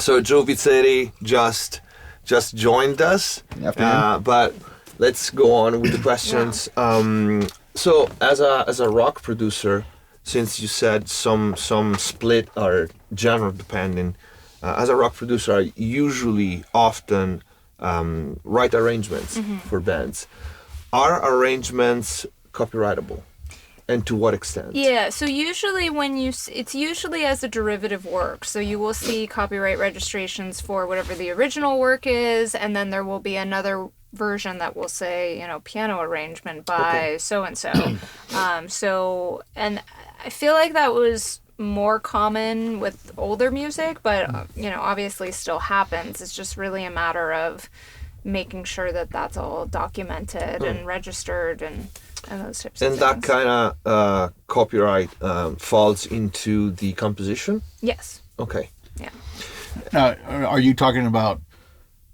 So Joe Vizzetti just joined us, but let's go on with the questions. Yeah. So as a rock producer, since you said some split are genre dependent, as a rock producer, I usually often write arrangements for bands. Are arrangements copyrightable? And to what extent? Yeah, so usually it's usually as a derivative work. So you will see copyright registrations for whatever the original work is, and then there will be another version that will say, piano arrangement by so-and-so. And I feel like that was more common with older music, but, obviously still happens. It's just really a matter of making sure that that's all documented and registered and those types of things. And that kind of copyright falls into the composition? Yes. Okay. Yeah. Now, are you talking about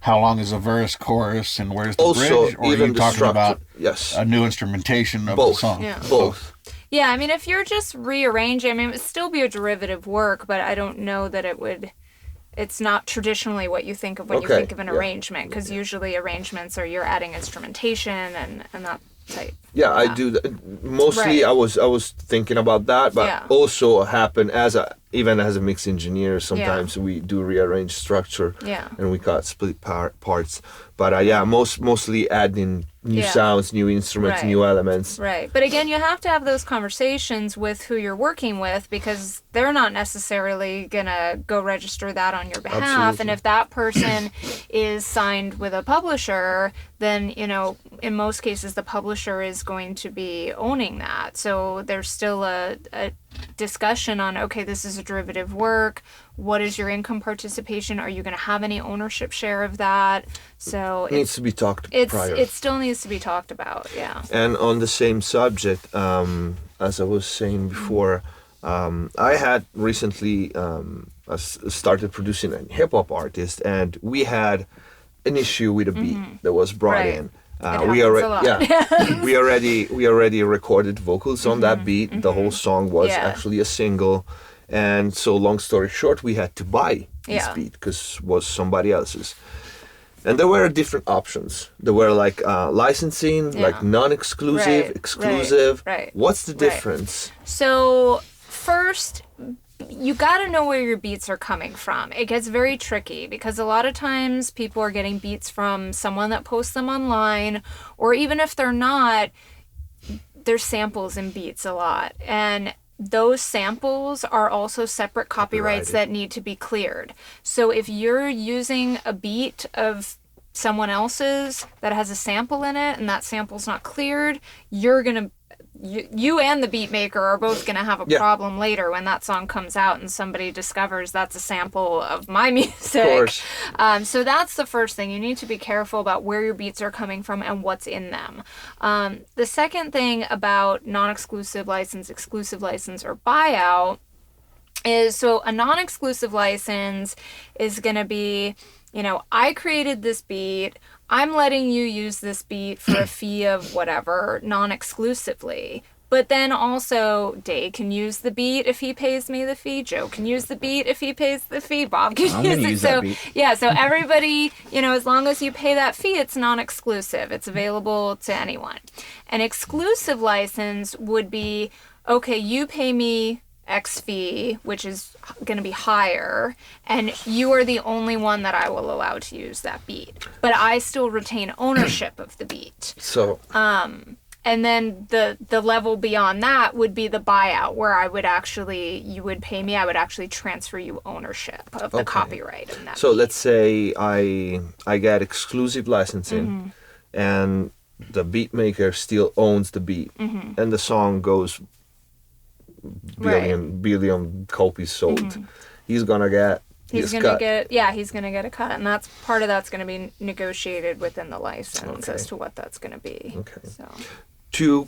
how long is a verse, chorus, and where's the also, bridge? Or even are you talking about yes. a new instrumentation of Both. the song? Yeah. Both. Yeah, I mean, if you're just rearranging, it would still be a derivative work, but I don't know that it's not traditionally what you think of when you think of an arrangement, because usually arrangements are you're adding instrumentation and that type. Yeah, I do that. Mostly I was thinking about that, but also happen even as a mix engineer, sometimes we do rearrange structure and we got split parts. But mostly adding new sounds, new instruments, new elements. Right. But again, you have to have those conversations with who you're working with, because they're not necessarily going to go register that on your behalf. Absolutely. And if that person is signed with a publisher, then, in most cases, the publisher is going to be owning that. So there's still a discussion on, okay, this is a derivative work. What is your income participation? Are you going to have any ownership share of that? So it needs to be talked prior. It still needs to be talked about, yeah. And on the same subject, as I was saying before, I had recently started producing a hip-hop artist, and we had an issue with a beat that was brought in. We already recorded vocals on that beat. The whole song was actually a single, and so long story short, we had to buy this beat because it was somebody else's. And there were different options. There were like licensing, like non-exclusive, exclusive. Right. What's the difference? So first, you got to know where your beats are coming from. It gets very tricky because a lot of times people are getting beats from someone that posts them online, or even if they're not, there's samples in beats a lot. And those samples are also separate copyrights that need to be cleared. So if you're using a beat of someone else's that has a sample in it and that sample's not cleared, you and the beat maker are both going to have a problem later when that song comes out and somebody discovers that's a sample of my music. Of course. So that's the first thing. You need to be careful about where your beats are coming from and what's in them. The second thing about non-exclusive license, exclusive license, or buyout is, so a non-exclusive license is going to be, I created this beat, I'm letting you use this beat for a fee of whatever, non-exclusively. But then also, Dave can use the beat if he pays me the fee. Joe can use the beat if he pays the fee. Bob can use it. So, so everybody, as long as you pay that fee, it's non-exclusive. It's available to anyone. An exclusive license would be, okay, you pay me X fee, which is going to be higher, and you are the only one that I will allow to use that beat. But I still retain ownership of the beat. So, and then the level beyond that would be the buyout, where you would pay me, I would actually transfer you ownership of the copyright in that So beat. let's say I get exclusive licensing, and the beat maker still owns the beat, and the song goes billion copies sold. He's gonna get he's gonna get a cut, and that's part of that's gonna be negotiated within the license as to what that's gonna be. So two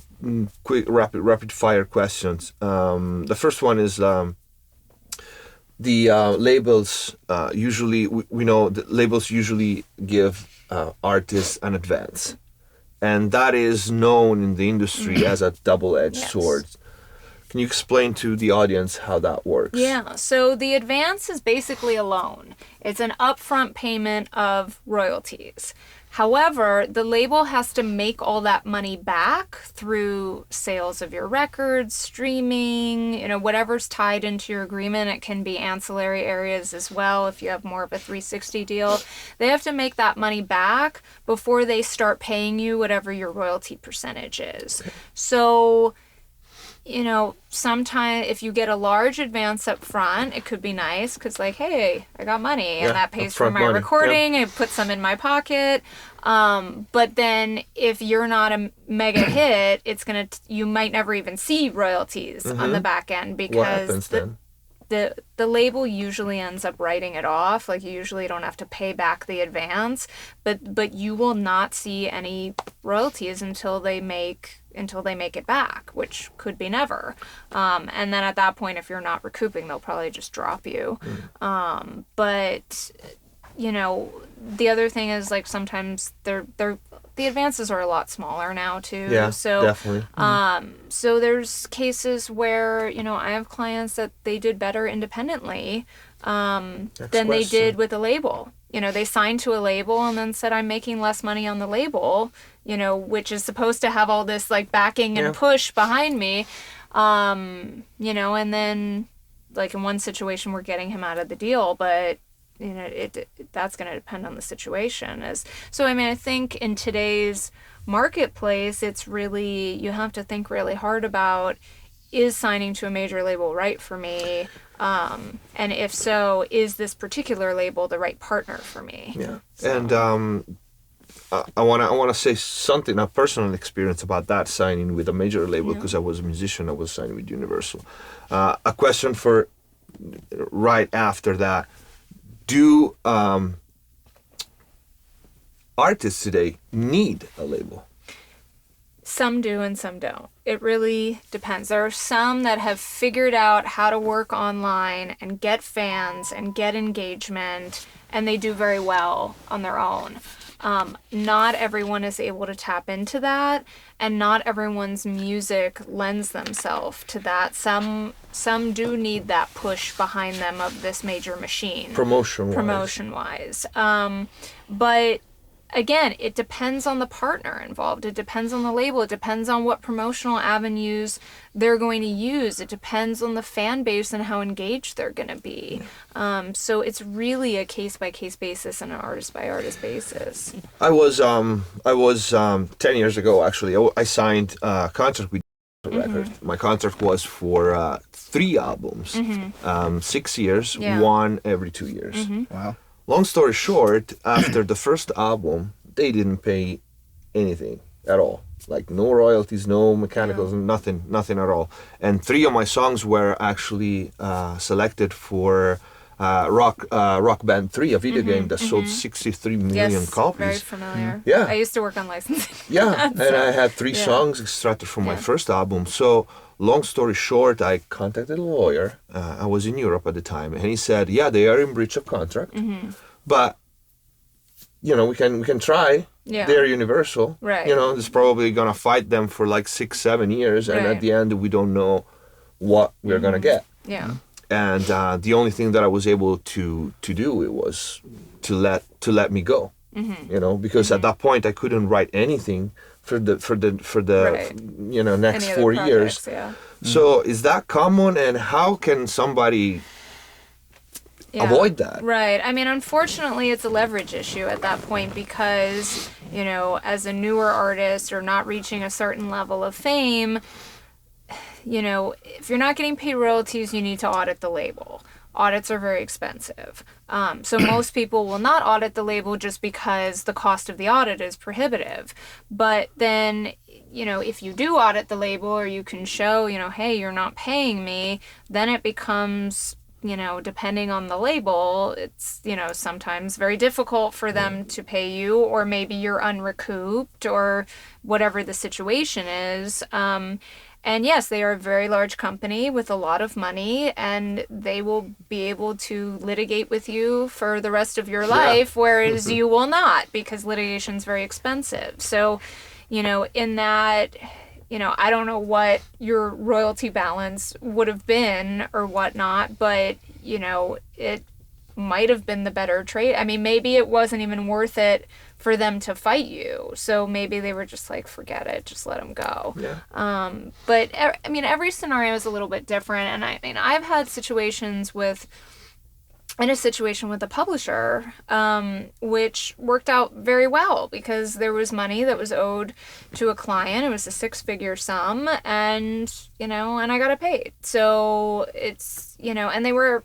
quick rapid fire questions. The first one is the labels usually, we know the labels usually give artists an advance, and that is known in the industry as a double-edged sword. Can you explain to the audience how that works? Yeah, so the advance is basically a loan. It's an upfront payment of royalties. However, the label has to make all that money back through sales of your records, streaming, whatever's tied into your agreement. It can be ancillary areas as well if you have more of a 360 deal. They have to make that money back before they start paying you whatever your royalty percentage is. So, sometimes if you get a large advance up front, it could be nice because, like, hey, I got money and that pays for my money. recording. It puts some in my pocket. But then if you're not a mega hit, you might never even see royalties on the back end because what happens then? The label usually ends up writing it off. Like, you usually don't have to pay back the advance, but you will not see any royalties until they make it back, which could be never. And then at that point, if you're not recouping, they'll probably just drop you. But the other thing is, like, sometimes the advances are a lot smaller now too. Yeah, so definitely. So there's cases where, I have clients that they did better independently than they did with a label. They signed to a label and then said, I'm making less money on the label, which is supposed to have all this, like, backing and push behind me. And then, like, in one situation, we're getting him out of the deal, but that's going to depend on the situation. I think in today's marketplace, it's really, you have to think really hard about, is signing to a major label right for me? And if so, is this particular label the right partner for me? Yeah. So. And I want to say something, a personal experience about that, signing with a major label, because I was a musician. I was signing with Universal. A question for right after that. Do artists today need a label? Some do and some don't. It really depends. There are some that have figured out how to work online and get fans and get engagement, and they do very well on their own. Not everyone is able to tap into that, and not everyone's music lends themselves to that. Some do need that push behind them of this major machine. Promotion-wise. But again, it depends on the partner involved. It depends on the label. It depends on what promotional avenues they're going to use. It depends on the fan base and how engaged they're going to be. So it's really a case-by-case basis and an artist-by-artist basis. I was 10 years ago, actually. I signed a contract with record. My contract was for 3 albums, 6 years, one every 2 years. Wow. Long story short, after the first album, they didn't pay anything at all. Like, no royalties, no mechanicals, nothing at all. And 3 of my songs were actually selected for Rock Band 3, a video game that sold 63 million copies. Very familiar. Yeah. I used to work on licensing. Yeah, and I had 3 songs extracted from my first album. So, long story short, I contacted a lawyer. I was in Europe at the time, and he said, "Yeah, they are in breach of contract, but we can try. Yeah. They're Universal. Right. It's probably gonna fight them for like 6-7 years, and at the end, we don't know what we're gonna get." Yeah. And the only thing that I was able to do was to let me go. Because at that point I couldn't write anything for the next 4 years. Yeah. So is that common, and how can somebody avoid that? Right. I mean, unfortunately, it's a leverage issue at that point because, as a newer artist or not reaching a certain level of fame, if you're not getting paid royalties, you need to audit the label. Audits are very expensive. So most people will not audit the label just because the cost of the audit is prohibitive. But then, if you do audit the label, or you can show, hey, you're not paying me, then it becomes, depending on the label, it's, sometimes very difficult for them to pay you, or maybe you're unrecouped, or whatever the situation is. And yes, they are a very large company with a lot of money, and they will be able to litigate with you for the rest of your life, whereas you will not, because litigation is very expensive. So, in that, I don't know what your royalty balance would have been or whatnot, but, it might have been the better trade. I mean, maybe it wasn't even worth it for them to fight you. So maybe they were just like, forget it, just let them go. Yeah. But I mean, every scenario is a little bit different. And I mean, I've had in a situation with a publisher, which worked out very well because there was money that was owed to a client. It was a 6-figure sum, and I got it paid. So it's, and they were,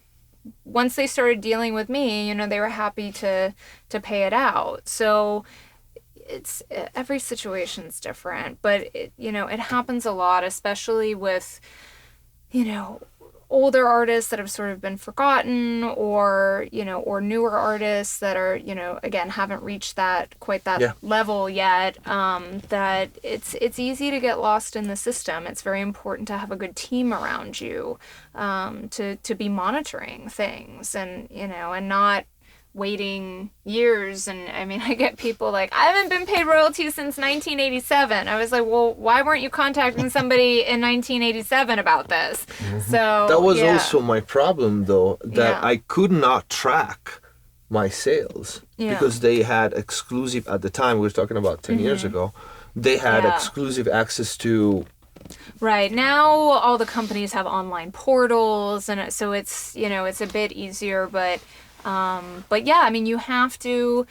once they started dealing with me, they were happy to pay it out. So it's, every situation's different, but it happens a lot, especially with, older artists that have sort of been forgotten, or newer artists that are, again, haven't reached that level yet, that it's easy to get lost in the system. It's very important to have a good team around you, to be monitoring things, and and not waiting years. And I mean, I get people like, I haven't been paid royalties since 1987. I was like, well, why weren't you contacting somebody in 1987 about this? So that was also my problem, though, that I could not track my sales because they had exclusive, at the time, we were talking about 10 years ago, they had exclusive access to. Right. Now all the companies have online portals, and so it's, it's a bit easier, but yeah, I mean, you have to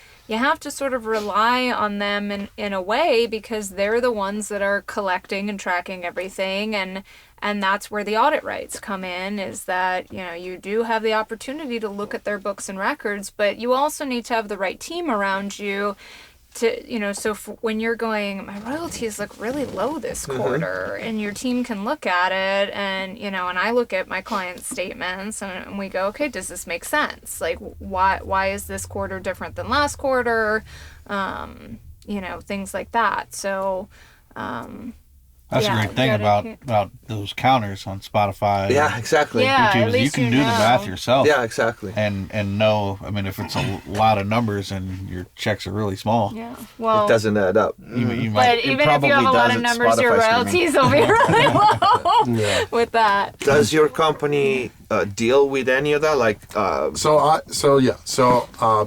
sort of rely on them in a way, because they're the ones that are collecting and tracking everything. And that's where the audit rights come in, is that, you do have the opportunity to look at their books and records, but you also need to have the right team around you to, so when you're going, my royalties look really low this quarter, and your team can look at it, and, and I look at my client's statements, and we go, okay, does this make sense? Like, why is this quarter different than last quarter? Things like that. So, that's a great thing about those counters on Spotify. Yeah, exactly. Yeah, YouTube, at least you can do the math yourself. Yeah, exactly. And know, I mean, if it's a lot of numbers and your checks are really small, well, it doesn't add up. You but even if you have a lot of numbers, your royalties will be really low with that. Does your company deal with any of that? Like,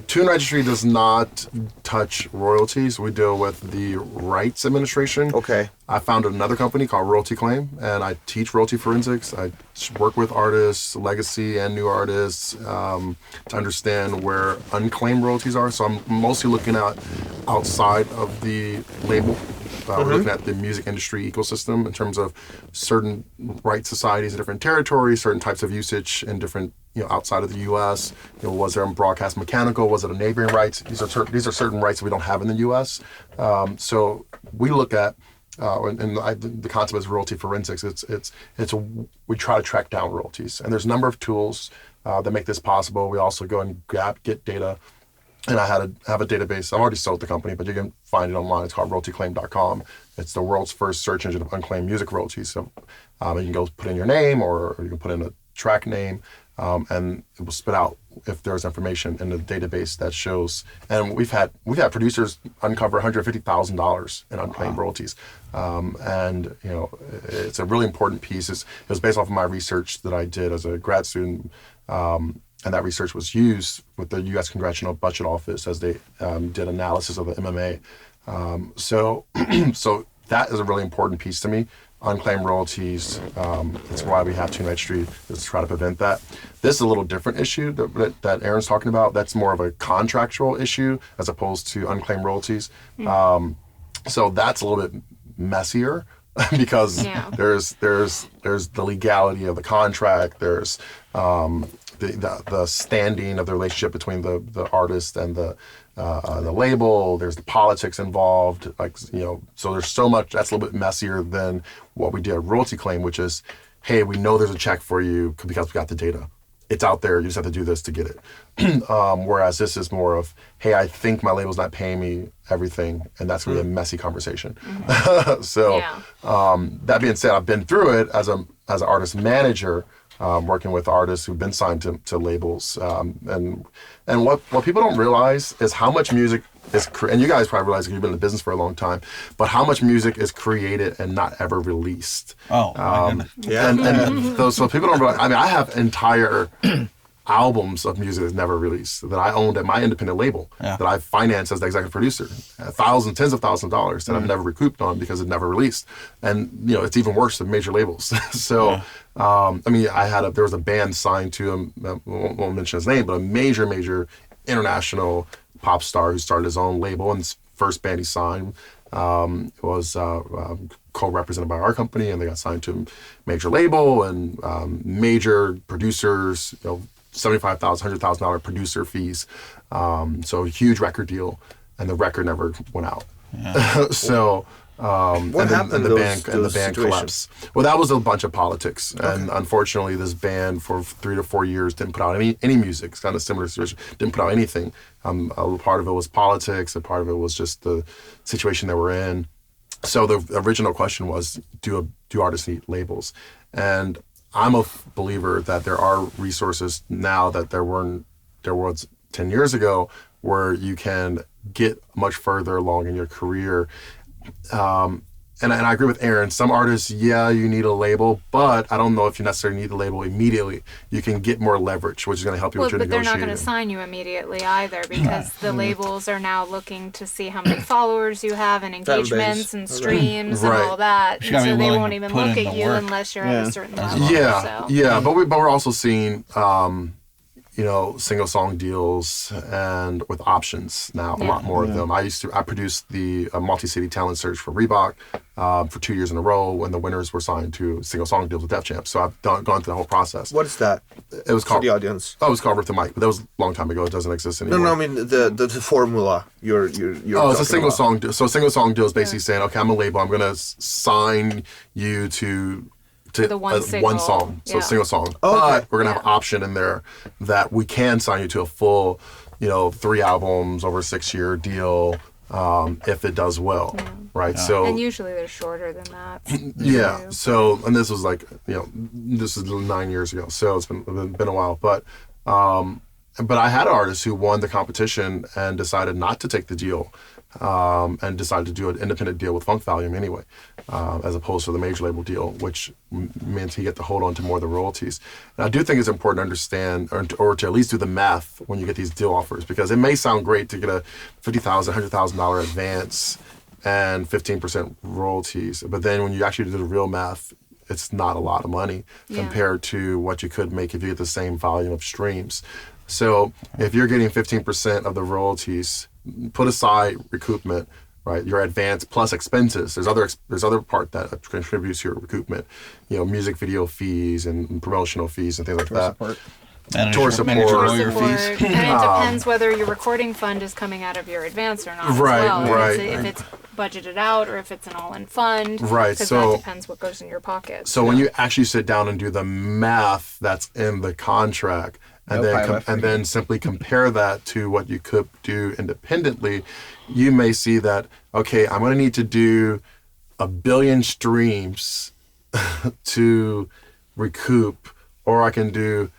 Tune Registry does not touch royalties. We deal with the rights administration. Okay. I founded another company called Royalty Claim, and I teach royalty forensics. I work with artists, legacy and new artists, to understand where unclaimed royalties are. So I'm mostly looking at outside of the label. We're looking at the music industry ecosystem in terms of certain rights societies in different territories, certain types of usage in different, outside of the U.S. Was there a broadcast mechanical? Was it a neighboring rights? These are certain rights that we don't have in the U.S. So we look at, the concept is royalty forensics. We try to track down royalties, and there's a number of tools that make this possible. We also go and get data. And I have a database. I've already sold the company, but you can find it online. It's called royaltyclaim.com. It's the world's first search engine of unclaimed music royalties. So you can go put in your name, or you can put in a track name, and it will spit out if there's information in the database that shows. And we've had producers uncover $150,000 in unclaimed royalties. And it's a really important piece. It was based off of my research that I did as a grad student. And that research was used with the U.S. Congressional Budget Office as they did analysis of the MMA. So that is a really important piece to me. Unclaimed royalties, that's why we have Tune Registry, is to try to prevent that. This is a little different issue that Aaron's talking about. That's more of a contractual issue as opposed to unclaimed royalties. So that's a little bit messier. Because there's the legality of the contract, there's the standing of the relationship between the artist and the label, there's the politics involved, so there's so much that's a little bit messier than what we did at Royalty Claim, which is, hey, we know there's a check for you because we got the data. It's out there, you just have to do this to get it. Whereas this is more of, hey, I think my label's not paying me everything, and that's going to be a messy conversation. So that being said, I've been through it as an artist manager, working with artists who've been signed to labels. And what people don't realize is how much music and you guys probably realize you've been in the business for a long time, but how much music is created and not ever released. Oh, my goodness. Yeah. And so people don't realize, I mean, I have entire albums of music that's never released that I owned at my independent label that I financed as the executive producer, tens of thousands of dollars that I've never recouped on because it never released. And, it's even worse than major labels. So, I mean, there was a band signed to him, won't mention his name, but a major international pop star who started his own label, and his first band he signed was co-represented by our company, and they got signed to a major label and major producers, $75,000, $100,000 producer fees. So a huge record deal, and the record never went out. Yeah. So what happened? And the band collapsed. Well, that was a bunch of politics, and unfortunately, this band for 3 to 4 years didn't put out any music. It's kind of similar situation. Didn't put out anything. A part of it was politics. A part of it was just the situation that we're in. So the original question was, do artists need labels? And I'm a believer that there are resources now that there was 10 years ago where you can get much further along in your career. And I agree with Aaron. Some artists, you need a label, but I don't know if you necessarily need the label immediately. You can get more leverage, which is going to help you with your negotiating. But they're not going to sign you immediately either, because the labels are now looking to see how many followers you have and engagements and streams and all that. And so they won't even look at you unless you're at a certain level. Yeah. But we're also seeing single song deals and with options now, a lot more of them. I produced the multi-city talent search for Reebok for 2 years in a row when the winners were signed to single song deals with Def Jam. So I've gone through the whole process. What is that? It was called for the audience. Oh, it was called Rip the Mic, but that was a long time ago. It doesn't exist anymore. No, I mean the formula. You're it's a single song deal. So a single song deal is basically saying, okay, I'm a label. I'm going to sign you to the one song, so a single song. Oh, okay. But we're gonna have an option in there that we can sign you to a full, 3 albums over a 6-year deal if it does well, right? Yeah. So and usually they're shorter than that. Yeah. So and this was this is 9 years ago, so it's been a while, but I had an artist who won the competition and decided not to take the deal. And decided to do an independent deal with Funk Volume anyway, as opposed to the major label deal, which meant he get to hold on to more of the royalties. And I do think it's important to understand, or to at least do the math when you get these deal offers, because it may sound great to get a $50,000, $100,000 advance and 15% royalties, but then when you actually do the real math, it's not a lot of money compared to what you could make if you get the same volume of streams. So if you're getting 15% of the royalties, put aside recoupment, right? Your advance plus expenses. There's other part that contributes to your recoupment, music video fees and promotional fees and things like that. Tour support. And it depends whether your recording fund is coming out of your advance or not. Right. If it's budgeted out or if it's an all-in fund. Right. Because that depends what goes in your pocket. So when you actually sit down and do the math that's in the contract, and then simply compare that to what you could do independently, you may see that, okay, I'm going to need to do 1 billion streams to recoup, or I can do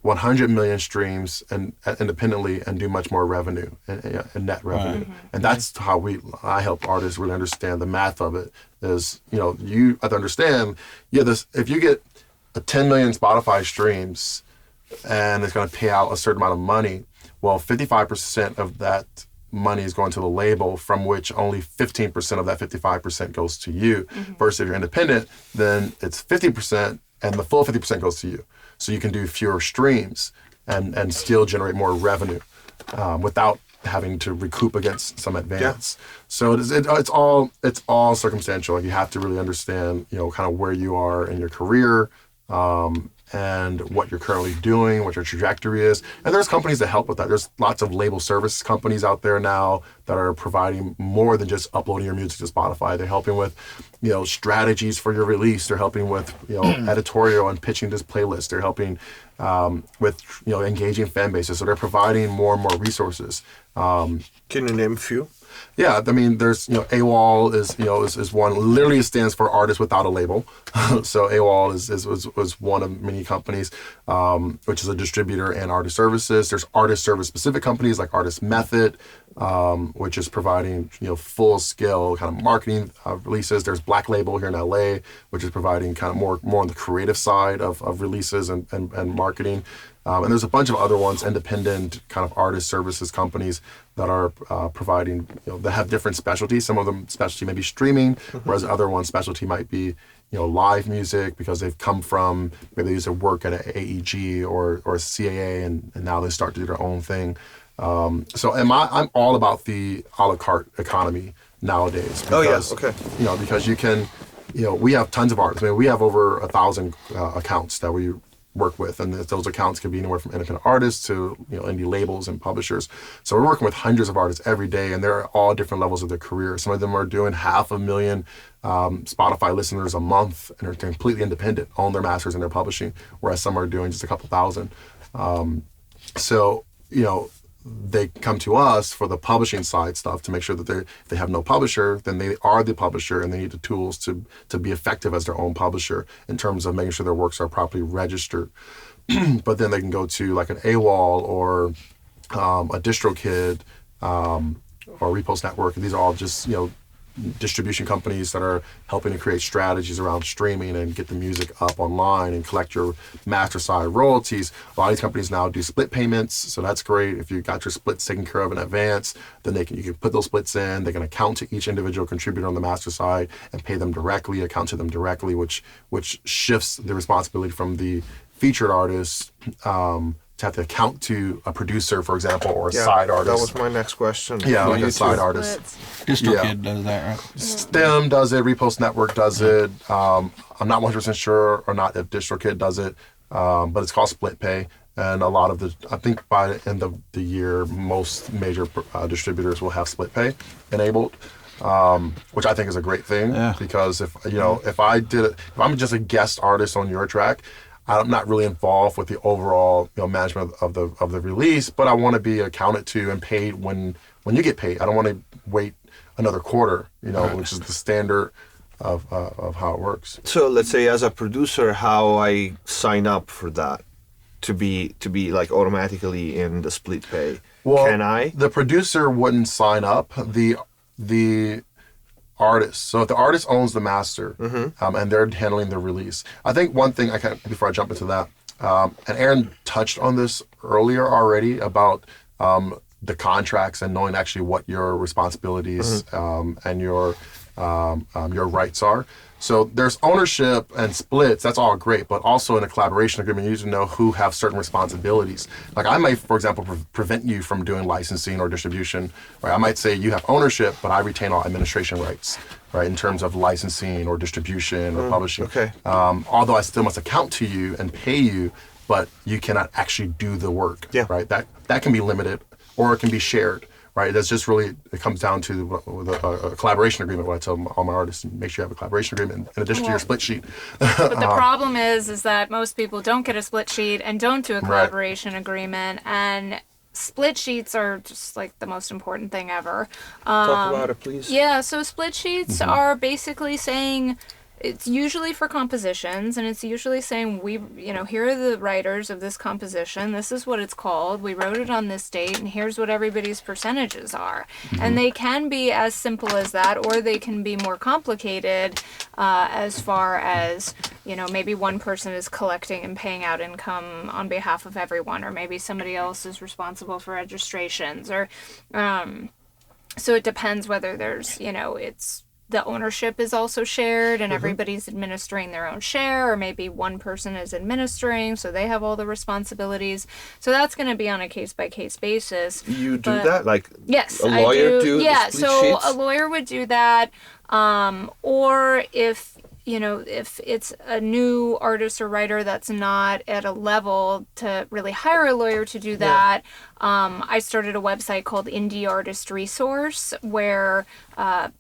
100 million streams and independently and do much more revenue and net revenue. And that's how I help artists really understand the math of it. Is you have to understand, if you get 10 million Spotify streams and it's going to pay out a certain amount of money, well, 55% of that money is going to the label, from which only 15% of that 55% goes to you. Versus if you're independent, then it's 50% and the full 50% goes to you. So you can do fewer streams and still generate more revenue without having to recoup against some advance. So it's all circumstantial. Like, you have to really understand, kind of where you are in your career, and what you're currently doing, what your trajectory is. And there's companies that help with that. There's lots of label service companies out there now that are providing more than just uploading your music to Spotify. They're helping with, strategies for your release. They're helping with, editorial and pitching this playlist. They're helping with, engaging fan bases. So they're providing more and more resources. Can you name a few? Yeah, I mean, there's, AWOL is one. Literally, it stands for Artist Without a Label. So AWOL was one of many companies, which is a distributor and artist services. There's artist service specific companies like Artist Method, which is providing full scale kind of marketing releases. There's Black Label here in LA, which is providing kind of more on the creative side of releases and marketing. And there's a bunch of other ones, independent kind of artist services companies that are providing, that have different specialties. Some of them specialty may be streaming, whereas other ones specialty might be, live music, because they've come from, maybe they used to work at an AEG or a CAA, and now they start to do their own thing. So I'm all about the a la carte economy nowadays. Because, because you can, we have tons of artists. I mean, we have over 1,000 accounts that we work with, and those accounts can be anywhere from independent artists to indie labels and publishers. So we're working with hundreds of artists every day, and they're all different levels of their career. Some of them are doing 500,000 Spotify listeners a month, and are completely independent, own their masters and their publishing, whereas some are doing just a couple thousand. So they come to us for the publishing side stuff to make sure that they have no publisher, then they are the publisher, and they need the tools to be effective as their own publisher in terms of making sure their works are properly registered. But then they can go to like an AWOL or a DistroKid or Repost Network. And these are all just distribution companies that are helping to create strategies around streaming and get the music up online and collect your master side royalties. A lot of these companies now do split payments, so that's great. If you got your splits taken care of in advance, then you can put those splits in. They can account to each individual contributor on the master side and pay them directly, account to them directly, which shifts the responsibility from the featured artist to have to account to a producer, for example, or a side artist. That was my next question. Yeah, like a side artist. DistroKid does that, right? STEM does it. Repost Network does it. I'm not 100% sure or not if DistroKid does it, but it's called split pay. And a lot of I think by the end of the year, most major distributors will have split pay enabled, which I think is a great thing. Yeah. Because if I'm just a guest artist on your track, I'm not really involved with the overall management of the release, but I want to be accounted to and paid when you get paid. I don't want to wait another quarter, which is the standard of how it works. So let's say as a producer, how I sign up for that to be like automatically in the split pay. Well, can I? The producer wouldn't sign up. The artist. So if the artist owns the master, and they're handling the release. I think one thing before I jump into that, and Aaron touched on this earlier already about the contracts and knowing actually what your responsibilities and your rights are. So there's ownership and splits, that's all great, but also in a collaboration agreement, you need to know who have certain responsibilities. Like I might, for example, prevent you from doing licensing or distribution, right? I might say you have ownership, but I retain all administration rights, right? In terms of licensing or distribution or publishing. Okay. Although I still must account to you and pay you, but you cannot actually do the work, right? That can be limited or it can be shared. Right, that's just really, it comes down to a collaboration agreement. What I tell all my artists, make sure you have a collaboration agreement in addition to your split sheet. But the problem is that most people don't get a split sheet and don't do a collaboration agreement, and split sheets are just like the most important thing ever. Talk about it, please. Yeah, so split sheets are basically saying, it's usually for compositions, and it's usually saying here are the writers of this composition, this is what it's called, we wrote it on this date, and here's what everybody's percentages are. And they can be as simple as that, or they can be more complicated as far as, maybe one person is collecting and paying out income on behalf of everyone, or maybe somebody else is responsible for registrations, or so it depends whether there's, it's the ownership is also shared and everybody's administering their own share, or maybe one person is administering, so they have all the responsibilities. So that's going to be on a case-by-case basis. You do that? Like yes, a lawyer do yeah, split so sheets? A lawyer would do that. Or if it's a new artist or writer that's not at a level to really hire a lawyer to do that, I started a website called Indie Artist Resource, where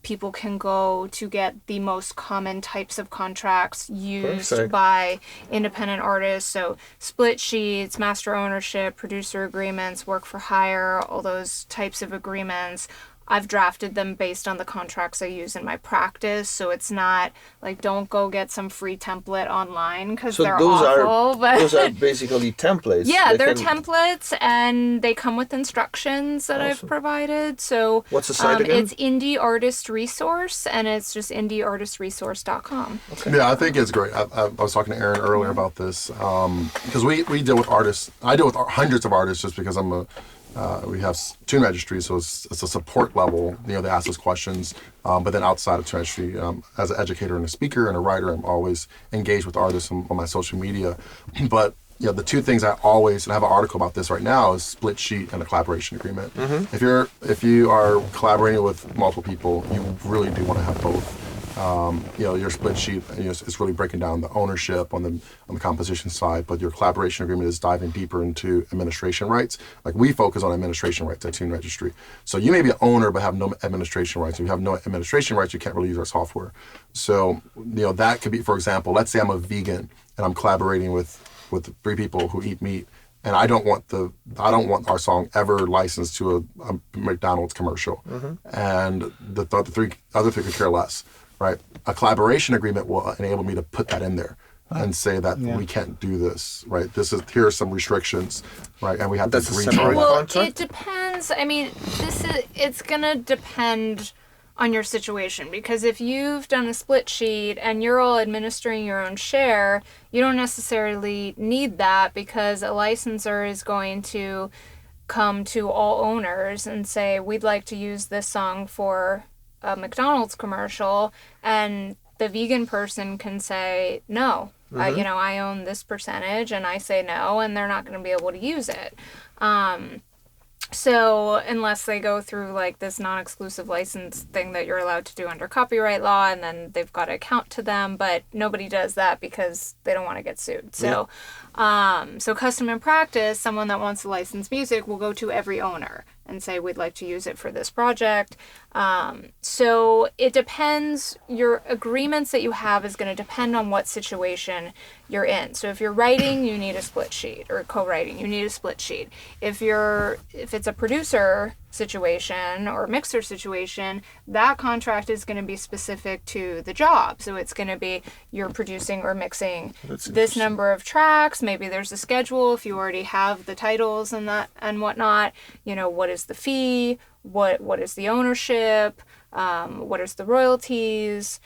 people can go to get the most common types of contracts used by independent artists. So split sheets, master ownership, producer agreements, work for hire, all those types of agreements. I've drafted them based on the contracts I use in my practice, so it's not like don't go get some free template online because they're awful. Those are basically templates. Yeah, they're templates, and they come with instructions that I've provided. So what's the site again? It's Indie Artist Resource, and it's just indieartistresource.com. Okay. Yeah, I think it's great. I was talking to Aaron earlier about this because we deal with artists. I deal with hundreds of artists just because we have tune registry, so it's a support level. They ask us questions, but then outside of tune registry, as an educator and a speaker and a writer, I'm always engaged with artists on my social media. But the two things I always, and I have an article about this right now, is split sheet and a collaboration agreement. Mm-hmm. If you are collaborating with multiple people, you really do want to have both. Your split sheet is really breaking down the ownership on the composition side, but your collaboration agreement is diving deeper into administration rights. Like we focus on administration rights at Tune Registry. So you may be an owner but have no administration rights. If you have no administration rights, you can't really use our software. So that could be, for example, let's say I'm a vegan and I'm collaborating with 3 people who eat meat, and I don't want our song ever licensed to a McDonald's commercial, and the other three could care less. Right, a collaboration agreement will enable me to put that in there and say that we can't do this. Right, here are some restrictions. Right, and we have to agree to it. Well, it depends. I mean, it's gonna depend on your situation, because if you've done a split sheet and you're all administering your own share, you don't necessarily need that, because a licensor is going to come to all owners and say, we'd like to use this song for a McDonald's commercial, and the vegan person can say no. I own this percentage, and I say no, and they're not going to be able to use it. So unless they go through like this non-exclusive license thing that you're allowed to do under copyright law, and then they've got to account to them, but nobody does that because they don't want to get sued. So, so custom and practice, someone that wants to license music will go to every owner and say, we'd like to use it for this project. So it depends. Your agreements that you have is going to depend on what situation you're in. So if you're writing, you need a split sheet, or co-writing, you need a split sheet. If it's a producer situation or mixer situation, that contract is going to be specific to the job. So it's going to be, you're producing or mixing this number of tracks. Maybe there's a schedule if you already have the titles and that and whatnot. What is the fee? What is the ownership? What is the royalties?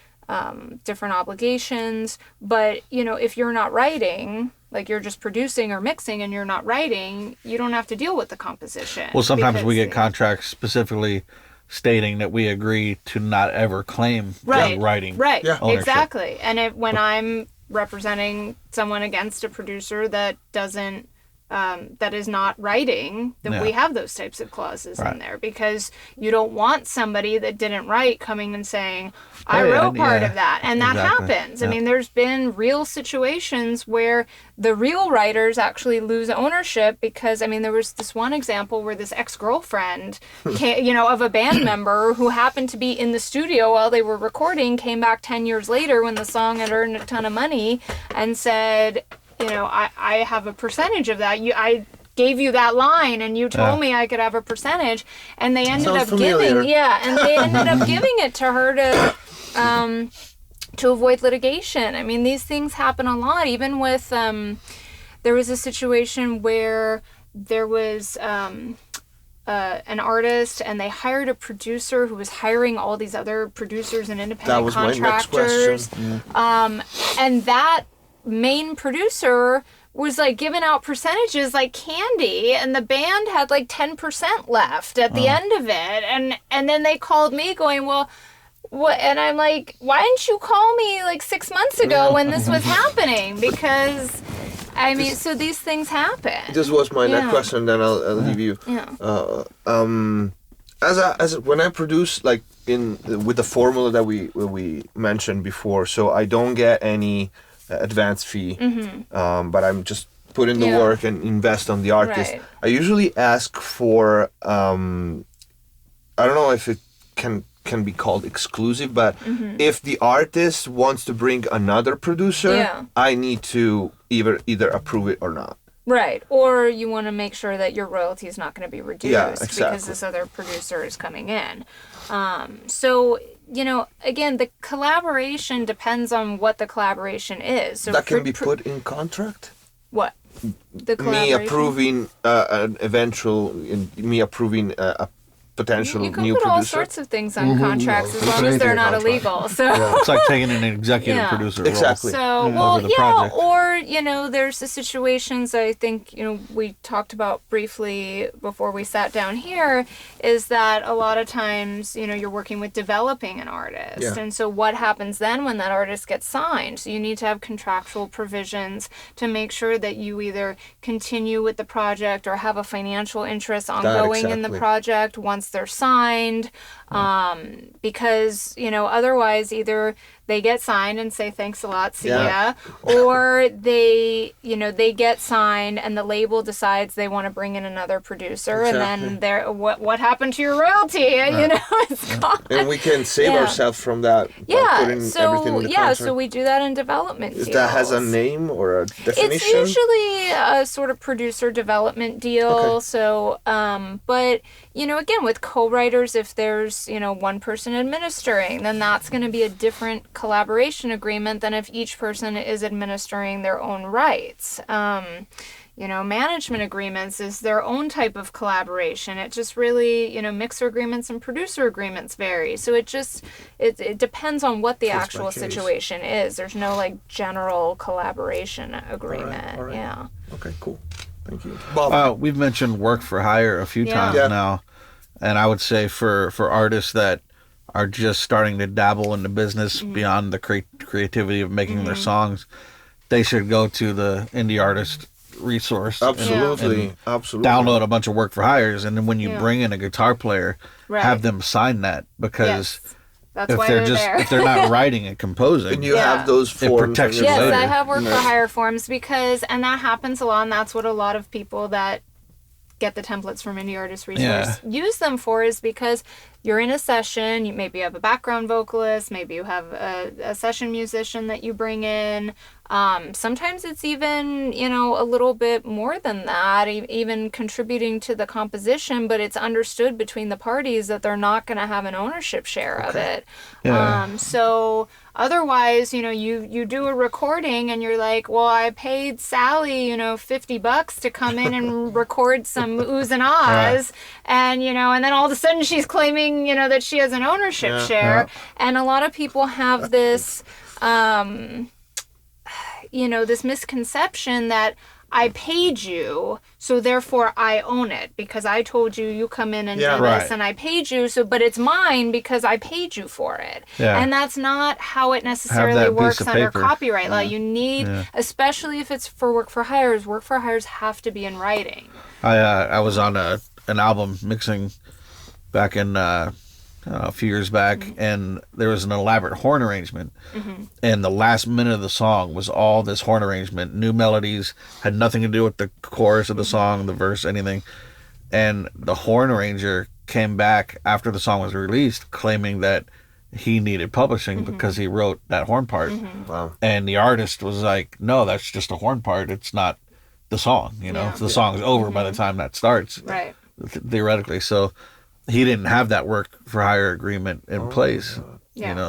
Different obligations. But if you're not writing, like you're just producing or mixing and you're not writing, you don't have to deal with the composition. Well, sometimes we get contracts specifically stating that we agree to not ever claim writing. Right, exactly. And when I'm representing someone against a producer that doesn't, that is not writing, then we have those types of clauses in there, because you don't want somebody that didn't write coming and saying, I wrote part of that. And that happens. I mean, there's been real situations where the real writers actually lose ownership, because, I mean, there was this one example where this ex-girlfriend, of a band member who happened to be in the studio while they were recording, came back 10 years later when the song had earned a ton of money and said, I have a percentage of that. I gave you that line and you told me I could have a percentage, and they ended up giving it to her to avoid litigation. I mean, these things happen a lot. Even with there was a situation where there was an artist, and they hired a producer who was hiring all these other producers and independent contractors. My next question. And that main producer was like giving out percentages like candy, and the band had like 10% left at the end of it, and then they called me going, well, what? And I'm like, why didn't you call me like 6 months ago when this was happening? Because I mean, so these things happen. This was my next question, then I'll leave you. As when I produce, like with the formula that we mentioned before, so I don't get any advance fee, but I'm just put in the work and invest on the artist. Right. I usually ask for I don't know if it can be called exclusive, but if the artist wants to bring another producer, I need to either approve it or not. Right. Or you want to make sure that your royalty is not going to be reduced because this other producer is coming in. So, again, the collaboration depends on what the collaboration is. So that can be put in contract? What? The Me approving me approving a potential you can new put producer. all sorts of things on contracts as long as they're not illegal. So it's like taking an executive producer role. Exactly. So or there's the situations I think we talked about briefly before we sat down here, is that a lot of times you're working with developing an artist, and so what happens then when that artist gets signed? So you need to have contractual provisions to make sure that you either continue with the project or have a financial interest ongoing in the project once they're signed, because otherwise either they get signed and say thanks a lot, see ya, or they get signed and the label decides they want to bring in another producer, and then what happened to your royalty? It's gone. And we can save ourselves from that by putting everything in the contract. So we do that in development deals. That has a name or a definition? It's usually a sort of producer development deal. Okay. So, but again, with co-writers, if there's one person administering, then that's going to be a different collaboration agreement than if each person is administering their own rights. Management agreements is their own type of collaboration. It just really, mixer agreements and producer agreements vary. So it depends on what the actual situation is. There's no general collaboration agreement. All right. Yeah. Okay, cool. Thank you. Bob. We've mentioned work for hire a few times now. And I would say for artists that are just starting to dabble in the business beyond the creativity of making their songs, they should go to the indie artist resource. Absolutely. Absolutely. Download a bunch of work for hires, and then when you bring in a guitar player, have them sign that, because that's why they're there. If they're not writing and composing, and you have those forms. It protects you later. later. I have work for hire forms and that happens a lot, and that's what a lot of people that get the templates from Indie Artist Resource use them for, is because you're in a session, you maybe have a background vocalist, maybe you have a session musician that you bring in. Sometimes it's even, a little bit more than that, even contributing to the composition, but it's understood between the parties that they're not going to have an ownership share of it. Yeah. So otherwise, you do a recording and you're like, well, I paid Sally, $50 to come in and record some oohs and ahs, and, and then all of a sudden she's claiming, that she has an ownership share. And a lot of people have this, this misconception that I paid you, so therefore I own it because I told you come in and do this and I paid you, but it's mine because I paid you for it. Yeah. And that's not how it necessarily works under copyright law. You need, especially if it's for work for hires have to be in writing. I was on an album mixing back in a few years back, and there was an elaborate horn arrangement, and the last minute of the song was all this horn arrangement, new melodies, had nothing to do with the chorus of the song, the verse, anything. And the horn arranger came back after the song was released claiming that he needed publishing because he wrote that horn part. Wow. And the artist was like, no, that's just a horn part, it's not the song, the song's over by the time that starts, theoretically. So he didn't have that work for hire agreement in place,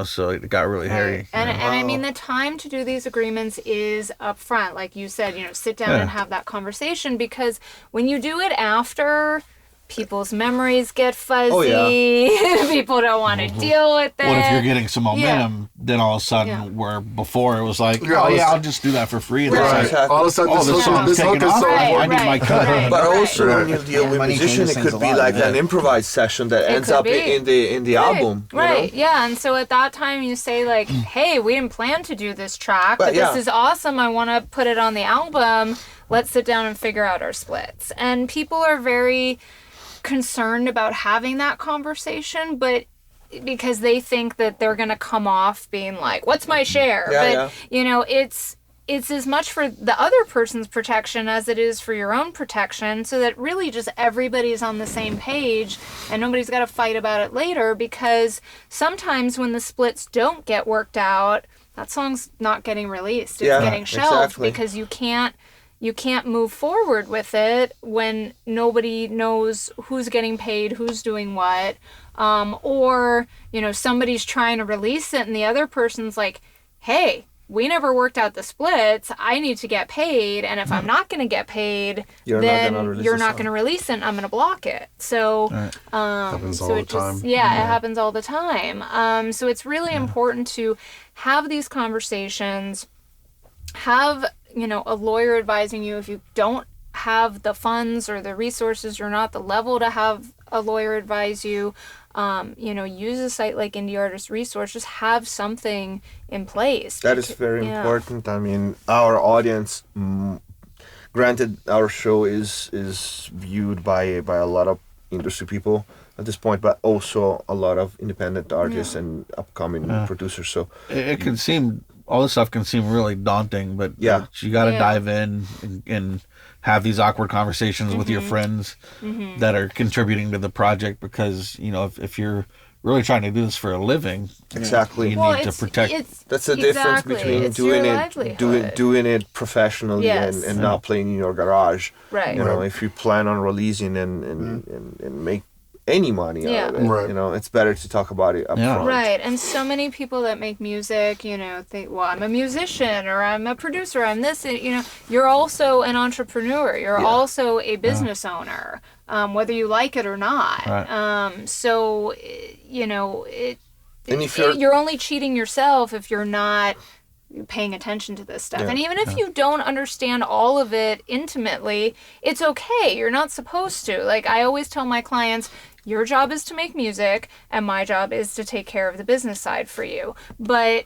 so it got really hairy. And I mean, the time to do these agreements is up front. Like you said, sit down and have that conversation, because when you do it after, people's memories get fuzzy. People don't want to deal with it. What if you're getting some momentum, then all of a sudden, where before it was like, I'll just do that for free. And all of a sudden, this song's taken off. I need my cut. But also, when you deal with musician, it could be like an improvised session that ends up in the album. Right. Yeah. And so at that time, you say like, hey, we didn't plan to do this track, but this is awesome. I want to put it on the album. Let's sit down and figure out our splits. And people are very concerned about having that conversation, but because they think that they're going to come off being like, what's my share? It's as much for the other person's protection as it is for your own protection, so that really just everybody's on the same page and nobody's got to fight about it later, because sometimes when the splits don't get worked out, that song's not getting released. It's getting shelved because you can't you can't move forward with it when nobody knows who's getting paid, who's doing what, or, somebody's trying to release it and the other person's like, hey, we never worked out the splits. I need to get paid. And if I'm not going to get paid, then you're not going to release it and I'm going to block it. So, happens all the time. It happens all the time. So it's really important to have these conversations, have, a lawyer advising you if you don't have the funds or the resources, you're not the level to have a lawyer advise you. Use a site like Indie Artist Resource. Just have something in place. That is very important. I mean, our audience, granted, our show is viewed by a lot of industry people at this point, but also a lot of independent artists and upcoming producers. So it can seem, all this stuff can seem really daunting, but you got to dive in and have these awkward conversations with your friends that are contributing to the project, because if you're really trying to do this for a living, you need to protect. That's the difference between doing it professionally and not playing in your garage. Right. If you plan on releasing and make any money out of it, it's better to talk about it up front. Right. And so many people that make music, think, well, I'm a musician or I'm a producer, I'm this, you're also an entrepreneur. You're also a business owner, whether you like it or not. Right. So, you're only cheating yourself if you're not paying attention to this stuff. And even if you don't understand all of it intimately, it's okay. You're not supposed to. Like I always tell my clients, your job is to make music and my job is to take care of the business side for you. But,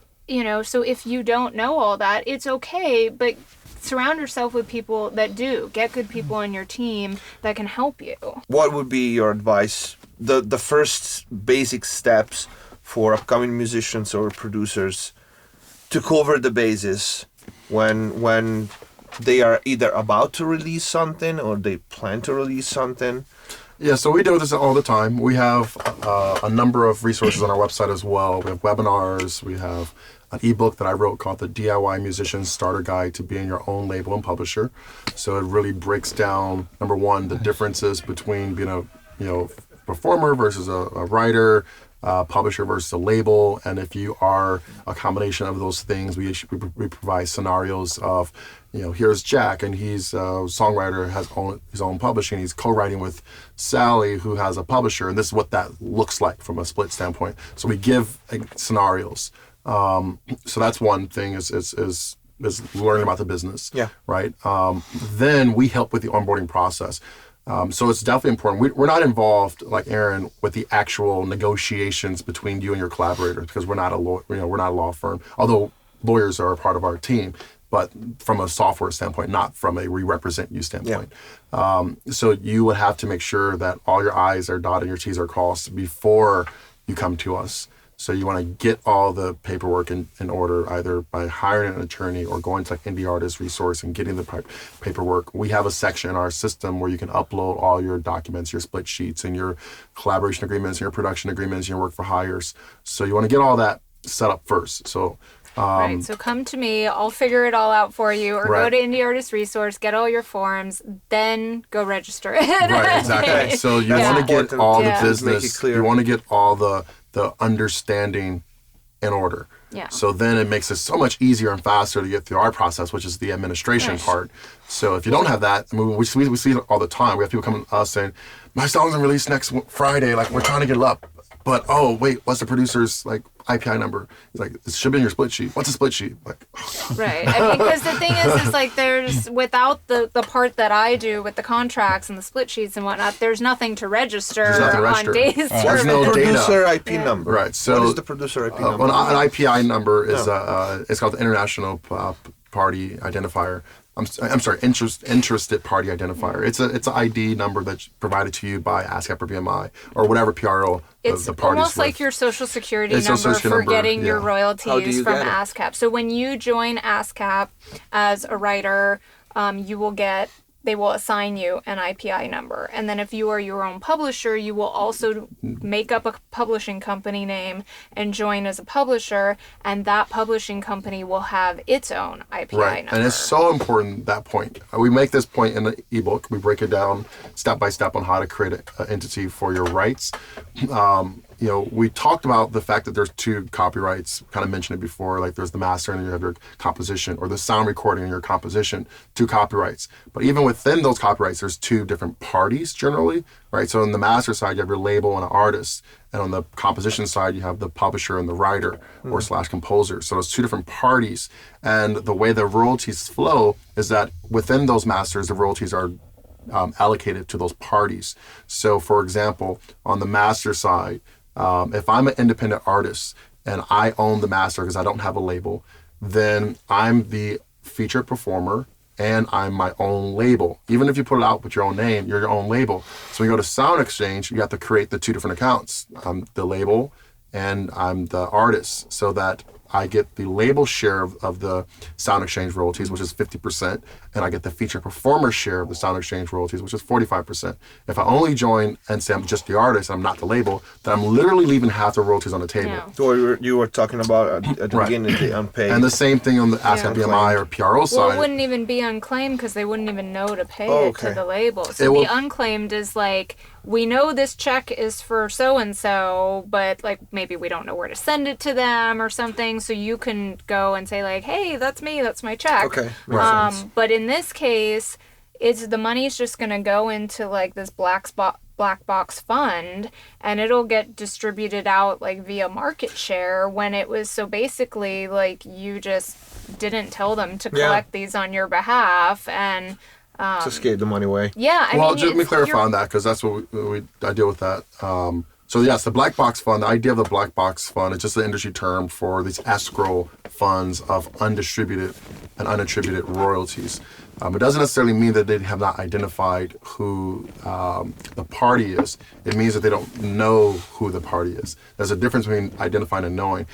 so if you don't know all that, it's okay, but surround yourself with people that do. Get good people on your team that can help you. What would be your advice? The first basic steps for upcoming musicians or producers to cover the bases when they are either about to release something or they plan to release something? Yeah, so we do this all the time. We have a number of resources on our website as well. We have webinars. We have an ebook that I wrote called the DIY Musician Starter Guide to Being Your Own Label and Publisher. So it really breaks down, number one, the differences between being a performer versus a writer, publisher versus a label, and if you are a combination of those things, we provide scenarios of, here's Jack, and he's a songwriter, has his own publishing, he's co-writing with Sally, who has a publisher, and this is what that looks like from a split standpoint. So we give scenarios. So that's one thing is learning about the business. Yeah. Right. Then we help with the onboarding process. So it's definitely important. We're not involved, like Aaron, with the actual negotiations between you and your collaborator, because we're not a law firm. Although lawyers are a part of our team, but from a software standpoint, not from a we represent you standpoint. Yeah. So you would have to make sure that all your I's are dotted and your T's are crossed before you come to us. So you want to get all the paperwork in order, either by hiring an attorney or going to like Indie Artist Resource and getting the paperwork. We have a section in our system where you can upload all your documents, your split sheets, and your collaboration agreements, and your production agreements, and your work for hires. So you want to get all that set up first. So right. So come to me. I'll figure it all out for you, or go to Indie Artist Resource, get all your forms, then go register it. Right. Exactly. So you want to get all the business. You want to get all the understanding in order. Yeah. So then it makes it so much easier and faster to get through our process, which is the administration part. So if you don't have that, I mean, we see it all the time. We have people coming to us saying, my song's gonna release next Friday, like we're trying to get it up. But oh wait, what's the producer's like IPI number? He's like, it should be in your split sheet. What's a split sheet? Like, right. I mean, because the thing is like there's, without the part that I do with the contracts and the split sheets and whatnot, there's nothing to register on days. There's no producer IP number. Right. So what is the producer IP number? An IPI number is it's called the International Party Identifier. I'm sorry, interested party identifier. It's an ID number that's provided to you by ASCAP or BMI or whatever PRO the party's It's almost like your social security number for getting your royalties from ASCAP. So when you join ASCAP as a writer, you will get they will assign you an IPI number. And then if you are your own publisher, you will also make up a publishing company name and join as a publisher, and that publishing company will have its own IPI number. And it's so important, that point. We make this point in the ebook. We break it down step by step on how to create an entity for your rights. We talked about the fact that there's 2 copyrights, kind of mentioned it before, like there's the master and you have your composition, or the sound recording and your composition, 2 copyrights. But even within those copyrights, there's 2 different parties generally, right? So on the master side, you have your label and an artist. And on the composition side, you have the publisher and the writer or / composer. So there's 2 different parties. And the way the royalties flow is that within those masters, the royalties are allocated to those parties. So for example, on the master side, if I'm an independent artist and I own the master because I don't have a label, then I'm the featured performer and I'm my own label. Even if you put it out with your own name, you're your own label. So when you go to Sound Exchange, you have to create the 2 different accounts. I'm the label and I'm the artist, so that I get the label share of the Sound Exchange royalties, which is 50%, and I get the feature performer share of the Sound Exchange royalties, which is 45%. If I only join and say I'm just the artist, I'm not the label, then I'm literally leaving half the royalties on the table. Yeah. So you were talking about at the beginning, the unpaid. And the same thing on the ASCAP BMI or PRO side. Well, it wouldn't even be unclaimed because they wouldn't even know to pay it to the label. So the unclaimed is like, we know this check is for so-and-so, but like maybe we don't know where to send it to them or something. So you can go and say like, hey, that's me, that's my check. Okay. But in this case, the money's just going to go into like this black box fund, and it'll get distributed out like via market share when it was, so basically like you just didn't tell them to collect these on your behalf and just gave the money away. Yeah, I mean, let me clarify on that, because that's what I deal with that. So yes, the black box fund, the idea of the black box fund is just an industry term for these escrow funds of undistributed and unattributed royalties. It doesn't necessarily mean that they have not identified who the party is. It means that they don't know who the party is. There's a difference between identifying and knowing.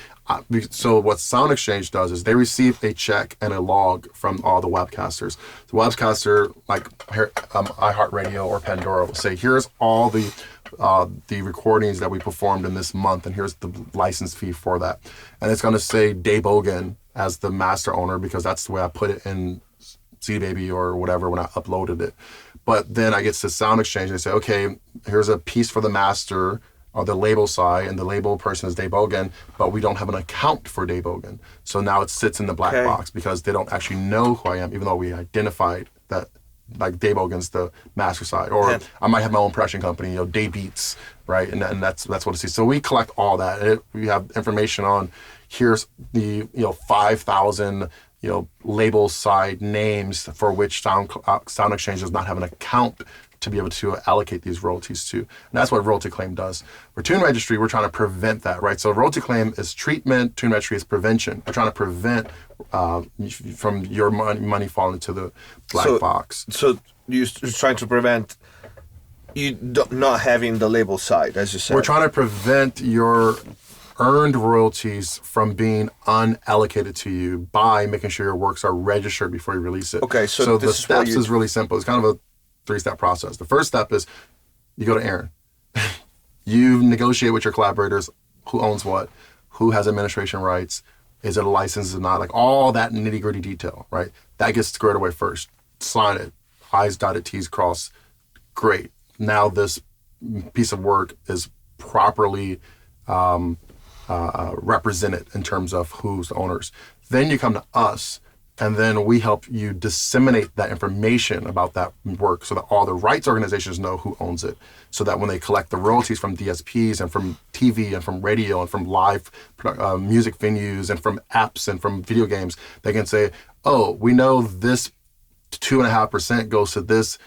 So what Sound Exchange does is they receive a check and a log from all the webcasters. The webcaster, like iHeartRadio or Pandora, will say, here's all the recordings that we performed in this month, and here's the license fee for that. And it's going to say Dave Bogan as the master owner, because that's the way I put it in CD Baby or whatever when I uploaded it. But then I get to Sound Exchange and they say, okay, here's a piece for the master or the label side, and the label person is Dave Bogan, but we don't have an account for Dave Bogan. So now it sits in the black box because they don't actually know who I am, even though we identified that like Dave Bogan's the master side. Or I might have my own production company, Day Beats, right? And that's what it is. So we collect all that. We have information on, here's the 5,000 label side names for which Sound Exchange does not have an account to be able to allocate these royalties to. And that's what royalty claim does. For Tune Registry, we're trying to prevent that, right? So royalty claim is treatment, Tune Registry is prevention. We're trying to prevent from your money falling into the black box. So you're trying to prevent you not having the label side, as you said. We're trying to prevent your earned royalties from being unallocated to you by making sure your works are registered before you release it. Okay, so the steps is really simple. It's kind of a 3-step process. The first step is you go to Aaron. You negotiate with your collaborators who owns what, who has administration rights, is it a license, is it not, like all that nitty-gritty detail, right? That gets squared away first. Sign it. I's dotted, T's crossed. Great. Now this piece of work is properly represented in terms of who's the owners. Then you come to us, and then we help you disseminate that information about that work so that all the rights organizations know who owns it, so that when they collect the royalties from DSPs and from TV and from radio and from live music venues and from apps and from video games, they can say, oh, we know this 2.5% goes to this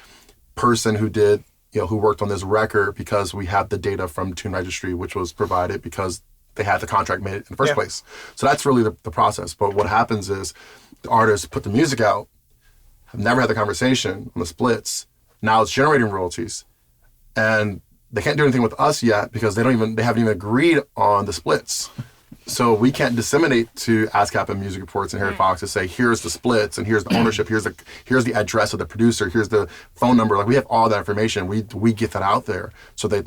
person who did, who worked on this record, because we have the data from Tune Registry, which was provided because they had the contract made in the first place. So that's really the process. But what happens is the artists put the music out, have never had the conversation on the splits. Now it's generating royalties, and they can't do anything with us yet because they haven't even agreed on the splits. So we can't disseminate to ASCAP and Music Reports and Harry Fox to say, here's the splits and here's the ownership, here's the address of the producer, here's the phone number. Like we have all that information. We get that out there so they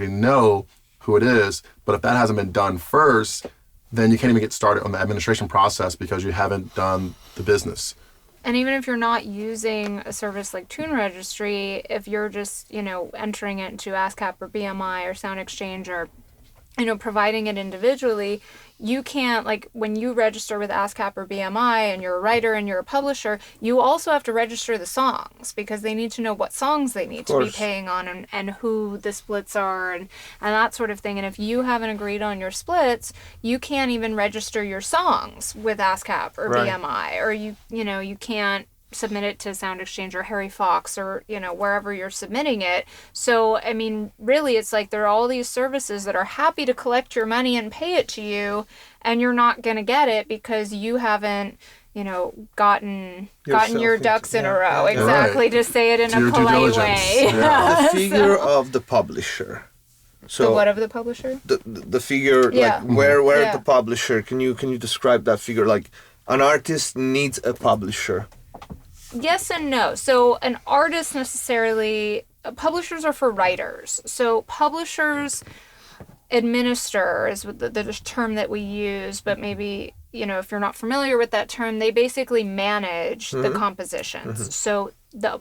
know who it is. But if that hasn't been done first, then you can't even get started on the administration process because you haven't done the business. And even if you're not using a service like Tune Registry, if you're just, entering it into ASCAP or BMI or Sound Exchange or, providing it individually, you can't, like, when you register with ASCAP or BMI and you're a writer and you're a publisher, you also have to register the songs because they need to know what songs they need to be paying on and who the splits are and that sort of thing. And if you haven't agreed on your splits, you can't even register your songs with ASCAP or BMI, or you can't submit it to Sound Exchange or Harry Fox or, wherever you're submitting it. So, I mean, really, it's like there are all these services that are happy to collect your money and pay it to you, and you're not going to get it because you haven't, gotten your ducks in a row. Exactly, to say it in a polite way. The figure of the publisher. So the what of the publisher? The figure, like where the publisher, can you describe that figure? Like an artist needs a publisher. Yes and no. So an artist necessarily, publishers are for writers. So publishers administer is the term that we use, but maybe, if you're not familiar with that term, they basically manage the compositions. So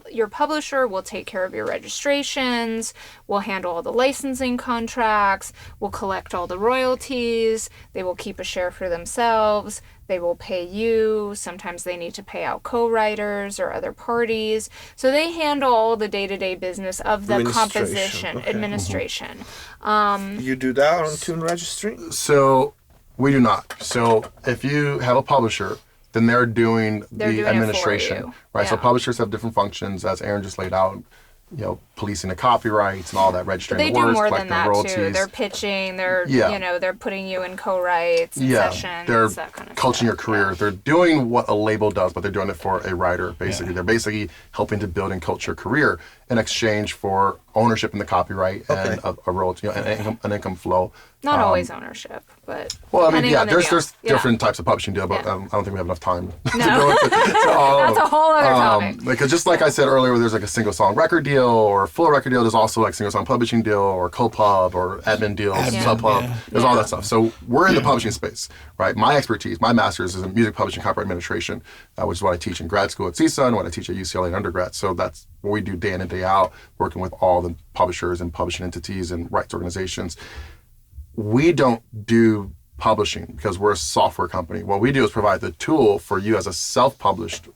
your publisher will take care of your registrations, will handle all the licensing contracts, will collect all the royalties, they will keep a share for themselves, they will pay you, sometimes they need to pay out co-writers or other parties. So they handle all the day-to-day business of the composition, administration. You do that on Tune Registry? So we do not. So if you have a publisher, then they're doing the administration, right? Yeah. So publishers have different functions, as Aaron just laid out. Policing the copyrights and all that, registering the works, they do more than collecting that royalties. Too. They're pitching. They're they're putting you in co-writes, sessions, they're that kind of coaching stuff. your career. They're doing what a label does, but they're doing it for a writer. Basically, they're basically helping to build and coach your career in exchange for ownership in the copyright and a royalty, an income flow. Not always ownership, but there's different types of publishing deal, but I don't think we have enough time to go into That's a whole other topic. Because just like I said earlier, there's like a single song record deal or a full record deal. There's also like single song publishing deal or co-pub or admin deals, sub-pub. There's all that stuff. So we're in the publishing space, right? My expertise, my master's is in music publishing copyright administration, which is what I teach in grad school at CSUN and what I teach at UCLA in undergrad. So that's what we do day in and day out, working with all the publishers and publishing entities and rights organizations. We don't do publishing because we're a software company. What we do is provide the tool for you as a self-published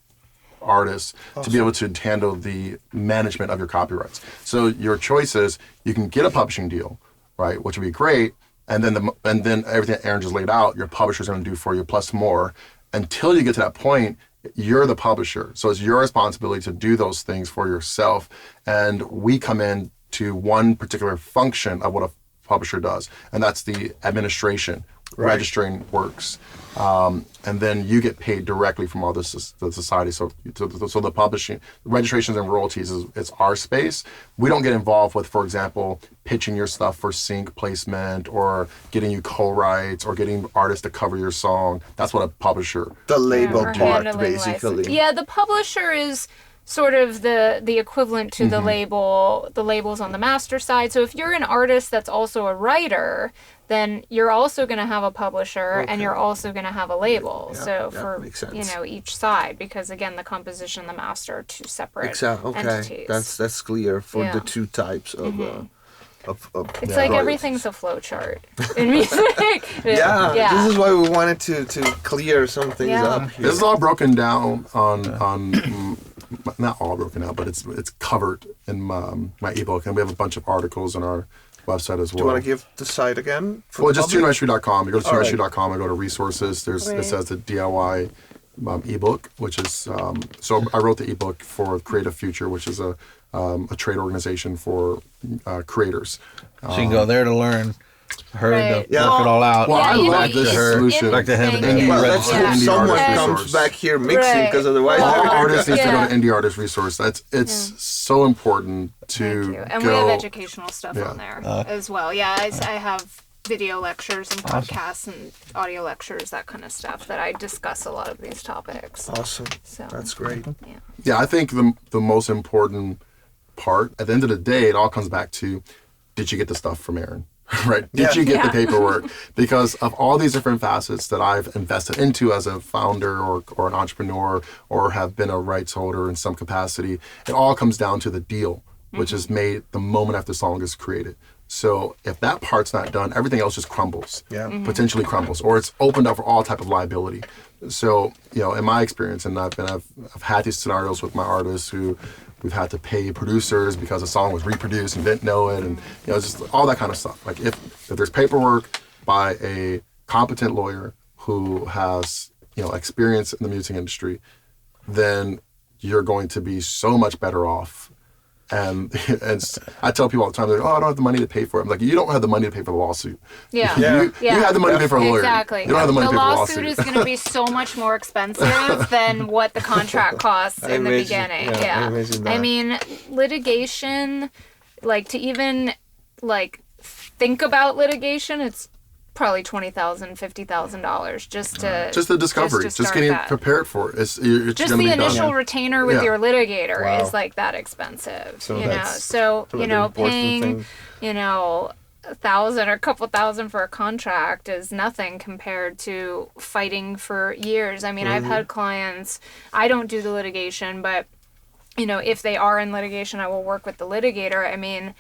artist to be able to handle the management of your copyrights. So your choice is you can get a publishing deal, right, which would be great, and then everything that Aaron just laid out, your publisher's going to do for you plus more. Until you get to that point, you're the publisher. So it's your responsibility to do those things for yourself. And we come in to one particular function of what a publisher does, and that's the administration, registering works, and then you get paid directly from all this the society. So the publishing, registrations and royalties is our space. We don't get involved with, for example, pitching your stuff for sync placement or getting you co-writes or getting artists to cover your song. That's what a publisher. The label part, basically. Yeah, the publisher is sort of the equivalent to the label. The label's on the master side. So if you're an artist that's also a writer, then you're also going to have a publisher and you're also going to have a label. For each side, because again, the composition and the master are two separate entities. That's clear for the two types of. It's like everything's a flow chart in music. This is why we wanted to clear some things up here. This is all broken down on not all broken out, but it's covered in my ebook, and we have a bunch of articles on our website as well. Do you want to give the site again? Well, just tuneregistry.com. You go to tuneregistry.com and go to resources. It says the DIY ebook, which is so I wrote the ebook for Creative Future, which is a trade organization for creators. So you can go there to learn her to work it all out. Well, I love this solution. Back to him. Someone comes back here mixing, because otherwise all artists need to go to Indie Artist Resource. It's so important to and we have educational stuff on there as well. I have video lectures and podcasts and audio lectures, that kind of stuff, that I discuss a lot of these topics. Awesome. So That's great. Yeah, I think the most important part, at the end of the day, it all comes back to, did you get the stuff from Aaron? Right? Did you get the paperwork? Because of all these different facets that I've invested into as a founder or an entrepreneur, or have been a rights holder in some capacity, it all comes down to the deal, which is made the moment after the song is created. So if that part's not done, everything else just crumbles, potentially crumbles, or it's opened up for all type of liability. So, in my experience, and I've had these scenarios with my artists who we've had to pay producers because the song was reproduced and didn't know it, and just all that kind of stuff. Like if there's paperwork by a competent lawyer who has experience in the music industry, then you're going to be so much better off. And I tell people all the time, they're like, oh, I don't have the money to pay for it. I'm like, you don't have the money to pay for the lawsuit. You have the money to pay for a lawyer. Exactly. You don't have the money to pay for the lawsuit. The lawsuit is going to be so much more expensive than what the contract costs in the beginning. I mean, litigation, to even think about litigation, it's probably $20,000, $50,000 just the discovery, just getting that. Prepared for it. Just the initial retainer with your litigator is that expensive. So paying $1,000 or a couple thousand for a contract is nothing compared to fighting for years. I mean, I've had clients. I don't do the litigation, but if they are in litigation, I will work with the litigator. I mean,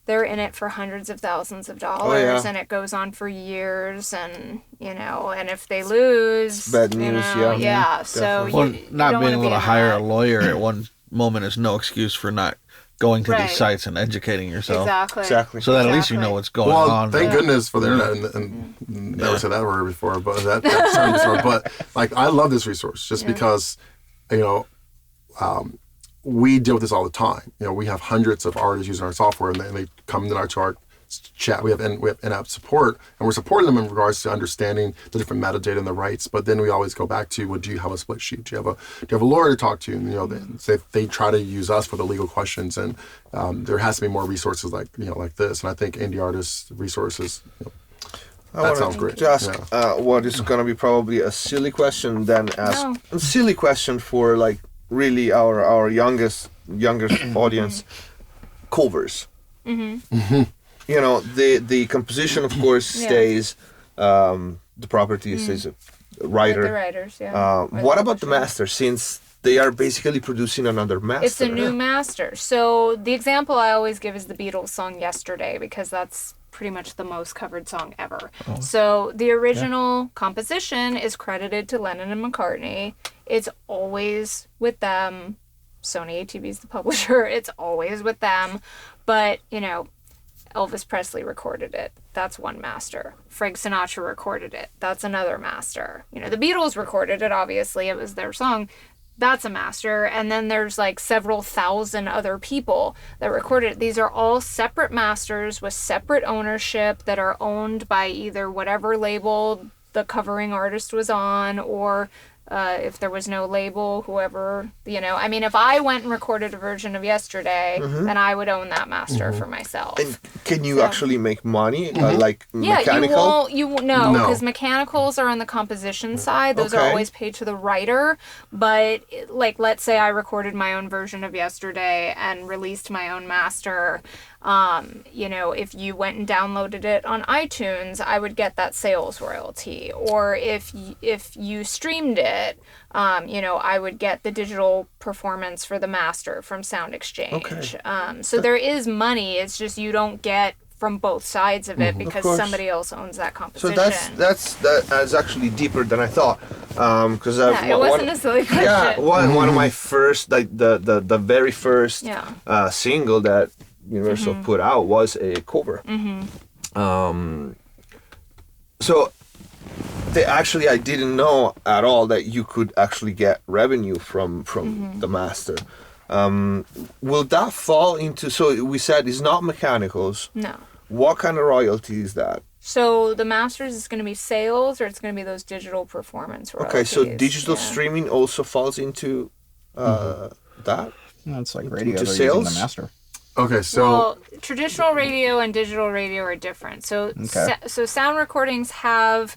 they're in it for hundreds of thousands of dollars, and it goes on for years, and and if they lose, it's bad news. So not being able to hire a lawyer at one moment is no excuse for not going to these sites and educating yourself. Exactly. So that at least you know what's going on. Thank goodness for the internet, and never said that word before, but that's term before. But I love this resource just because we deal with this all the time. We have hundreds of artists using our software, and they come into our chat. We have in-app support, and we're supporting them in regards to understanding the different metadata and the rights. But then we always go back to, well, do you have a split sheet? Do you have a lawyer to talk to? And they try to use us for the legal questions, and there has to be more resources like this. And I think indie artists resources. That sounds great. To ask what is going to be probably a silly question, then ask a silly question for really our youngest audience. Covers. The composition, of course, stays. The property stays a writer. The writers, what about the master? Since they are basically producing another master. It's a new master. So the example I always give is the Beatles song "Yesterday," because that's pretty much the most covered song ever. So the original composition is credited to Lennon and McCartney. It's always with them. Sony ATV is the publisher. It's always with them. But, Elvis Presley recorded it. That's one master. Frank Sinatra recorded it. That's another master. The Beatles recorded it, obviously. It was their song. That's a master. And then there's several thousand other people that recorded it. These are all separate masters with separate ownership that are owned by either whatever label the covering artist was on, or if there was no label, whoever, if I went and recorded a version of "Yesterday," then I would own that master for myself. And can you actually make money, mechanical? You won't, no, because mechanicals are on the composition side. Those are always paid to the writer. But, let's say I recorded my own version of "Yesterday" and released my own master. If you went and downloaded it on iTunes, I would get that sales royalty. Or if you streamed it, I would get the digital performance for the master from Sound Exchange. So there is money. It's just you don't get from both sides of it because somebody else owns that composition. So that's actually deeper than I thought. Because it wasn't a silly question. Yeah, one of my first, the very first single that Universal put out was a cover. So I didn't know at all that you could actually get revenue from the master. Will that fall into, so we said it's not mechanicals. No. What kind of royalty is that? So the masters is going to be sales, or it's going to be those digital performance royalties. Okay, so digital streaming also falls into that? It's like radio, into they're sales? using the master. Okay, so Well, traditional radio and digital radio are different. So, so sound recordings have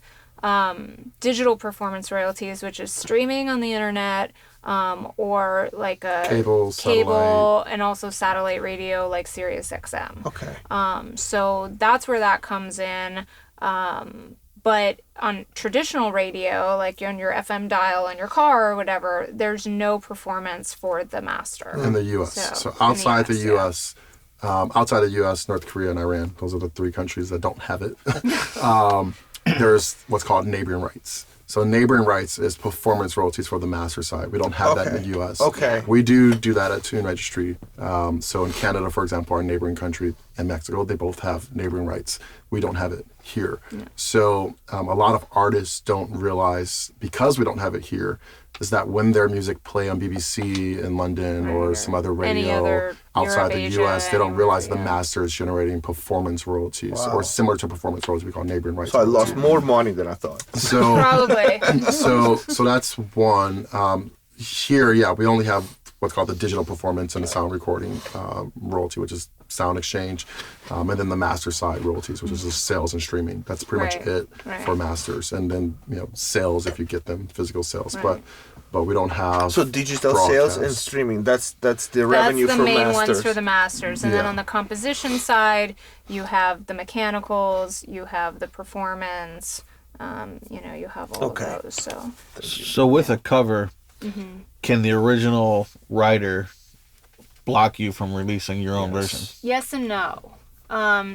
digital performance royalties, which is streaming on the internet, or like a cable, satellite. and also satellite radio like Sirius XM. Okay. So that's where that comes in. But on traditional radio, like on your FM dial in your car or whatever, there's no performance for the master. In the U.S. So outside the U.S., outside the U.S., North Korea, and Iran, those are the 3 countries that don't have it. There's what's called neighboring rights. So neighboring rights is performance royalties for the master side. We don't have that in the U.S. Okay. We do that at Tune Registry. So in Canada, for example, our neighboring country, and Mexico, they both have neighboring rights. We don't have it here. Yeah. So a lot of artists don't realize, because we don't have it here, is that when their music play on BBC in London or some other radio outside the U.S., they don't realize the master is generating performance royalties or similar to performance royalties we call neighboring rights. So I lost more money than I thought. So probably. So that's one. Here, we only have what's called the digital performance and the sound recording royalty, which is sound exchange, and then the master side royalties, which is the sales and streaming. That's pretty much it for masters, and then sales if you get them, physical sales. But we don't have so digital broadcast. sales and streaming. That's the revenue for masters. That's the main ones for the masters, and then on the composition side, you have the mechanicals, you have the performance, you have all of those. So with a cover, can the original writer block you from releasing your own version? Yes and no.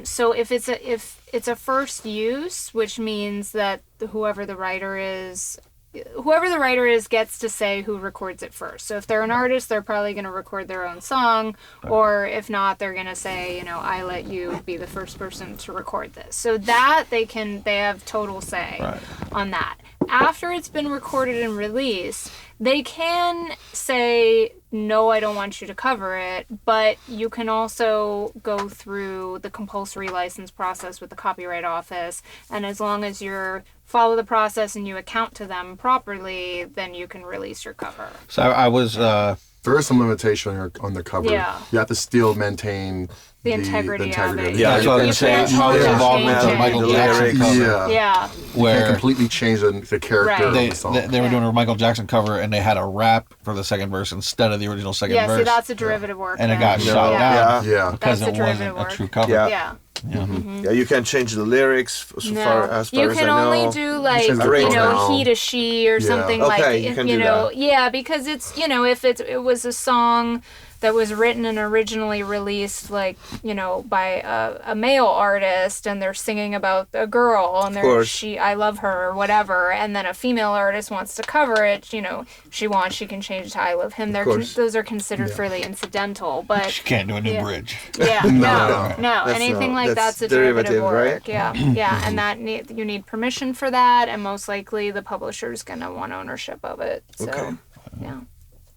So if it's a first use, which means that whoever the writer is gets to say who records it first. So if they're an artist, they're probably going to record their own song, or if not, they're going to say, I let you be the first person to record this. So that they have total say on that. After it's been recorded and released, they can say, no, I don't want you to cover it, but you can also go through the compulsory license process with the Copyright Office, and as long as you follow the process and you account to them properly, then you can release your cover. So I was... there is some limitation on the cover. Yeah. You have to still maintain the integrity of it. Yeah, that's what I was saying. How it's involved with the Michael Jackson cover. Yeah. Where they completely changed the character of the song. They were doing a Michael Jackson cover, and they had a rap for the second verse instead of the original second verse. Yeah, see, that's a derivative work. And it got shot down because it wasn't a true cover. Yeah. Yeah, you can't change the lyrics as far as I know. You can only do he to she or something like you can do that. Yeah, because it's if it was a song that was written and originally released by a male artist, and they're singing about a girl and I love her or whatever, and then a female artist wants to cover it, she can change it to I love him. Those are considered fairly incidental, but she can't do a new bridge. Yeah, no. Anything like that's a derivative work. Right? Yeah, and that you need permission for that, and most likely the publisher's gonna want ownership of it. So, yeah.